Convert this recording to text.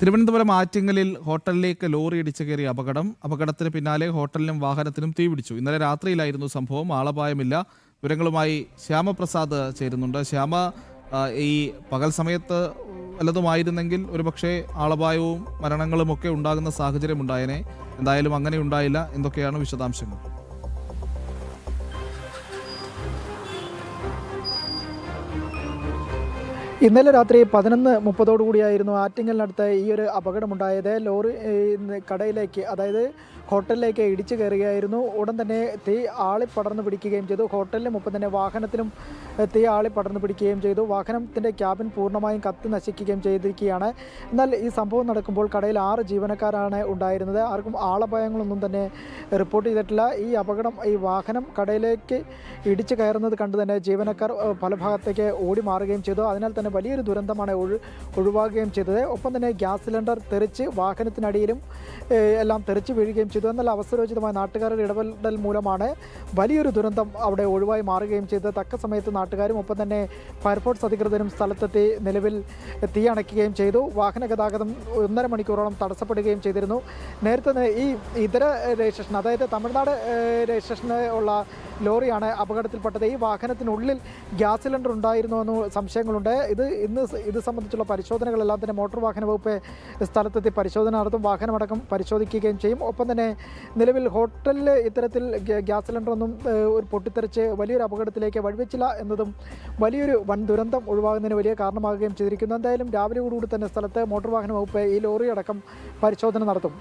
തിരുവനന്തപുരം ആറ്റിങ്ങലിൽ ഹോട്ടലിലേക്ക് ലോറി ഇടിച്ചു കയറിയ അപകടത്തിന് പിന്നാലെ ഹോട്ടലിനും വാഹനത്തിനും തീപിടിച്ചു. ഇന്നലെ രാത്രിയിലായിരുന്നു സംഭവം. ആളപായമില്ല. വിവരങ്ങളുമായി ശ്യാമപ്രസാദ് ചേരുന്നുണ്ട്. ശ്യാമ, ഈ പകൽ സമയത്ത് വല്ലതുമായിരുന്നെങ്കിൽ ഒരുപക്ഷെ ആളപായവും മരണങ്ങളും ഒക്കെ ഉണ്ടാകുന്ന സാഹചര്യം ഉണ്ടായേനെ. എന്തായാലും അങ്ങനെ ഉണ്ടായില്ല. എന്തൊക്കെയാണ് വിശദാംശങ്ങൾ? ഇന്നലെ രാത്രി 11:30 ആറ്റിങ്ങലിനടുത്ത് ഈ ഒരു അപകടമുണ്ടായത്. ലോറി കടയിലേക്ക്, അതായത് ഹോട്ടലിലേക്ക് ഇടിച്ചു കയറുകയായിരുന്നു. ഉടൻ തന്നെ തീ ആളിപ്പടർന്നു പിടിക്കുകയും ചെയ്തു. ഹോട്ടലിനും ഒപ്പം തന്നെ വാഹനത്തിനും തീ ആളിപ്പടർന്നു പിടിക്കുകയും ചെയ്തു. വാഹനത്തിൻ്റെ ക്യാബിൻ പൂർണ്ണമായും കത്തി നശിക്കുകയും ചെയ്തിരിക്കുകയാണ്. എന്നാൽ ഈ സംഭവം നടക്കുമ്പോൾ കടയിൽ 6 ജീവനക്കാരാണ് ഉണ്ടായിരുന്നത്. ആർക്കും ആളപായങ്ങളൊന്നും തന്നെ റിപ്പോർട്ട് ചെയ്തിട്ടില്ല. ഈ വാഹനം കടയിലേക്ക് ഇടിച്ചു കയറുന്നത് കണ്ട് തന്നെ ജീവനക്കാർ പല ഭാഗത്തേക്ക് ഓടി മാറുകയും ചെയ്തു. അതിനാൽ തന്നെ വലിയൊരു ദുരന്തമാണ് ഒഴിവാകുകയും ചെയ്തത്. ഒപ്പം തന്നെ ഗ്യാസ് സിലിണ്ടർ തെറിച്ച് വാഹനത്തിനടിയിലും എല്ലാം തെറിച്ച് വീഴുകയും ചെയ്തു. എന്നാൽ അവസരോചിതമായ നാട്ടുകാരുടെ ഇടപെടൽ മൂലമാണ് വലിയൊരു ദുരന്തം അവിടെ ഒഴിവായി മാറുകയും ചെയ്തത്. തക്ക സമയത്ത് നാട്ടുകാരും ഒപ്പം തന്നെ ഫയർഫോഴ്സ് അധികൃതരും സ്ഥലത്തെത്തി നിലവിൽ തീ അണയ്ക്കുകയും ചെയ്തു. വാഹന ഗതാഗതം 1.5 മണിക്കൂറോളം തടസ്സപ്പെടുകയും ചെയ്തിരുന്നു. നേരത്തെ ഈ ഇതര രജിസ്ട്രേഷൻ, അതായത് തമിഴ്നാട് രജിസ്ട്രേഷന് ഉള്ള ലോറിയാണ് അപകടത്തിൽപ്പെട്ടത്. ഈ വാഹനത്തിനുള്ളിൽ ഗ്യാസ് സിലിണ്ടർ ഉണ്ടായിരുന്നോ എന്ന് സംശയങ്ങളുണ്ട്. ഇത് സംബന്ധിച്ചുള്ള പരിശോധനകളെല്ലാം തന്നെ മോട്ടോർ വാഹന വകുപ്പ് സ്ഥലത്തെത്തി പരിശോധന നടത്തും. വാഹനമടക്കം പരിശോധിക്കുകയും ചെയ്യും. ഒപ്പം തന്നെ നിലവിൽ ഹോട്ടലിൽ ഇത്തരത്തിൽ ഗ്യാസ് സിലിണ്ടറൊന്നും പൊട്ടിത്തെറിച്ച് വലിയൊരു അപകടത്തിലേക്ക് വഴിവെച്ചില്ല എന്നതും വലിയൊരു വൻ ദുരന്തം ഒഴിവാകുന്നതിന് വലിയ കാരണമാകുകയും ചെയ്തിരിക്കുന്നു. എന്തായാലും രാവിലെയോടുകൂടി തന്നെ സ്ഥലത്ത് മോട്ടോർ വാഹന വകുപ്പ് ഈ ലോറി അടക്കം പരിശോധന നടത്തും.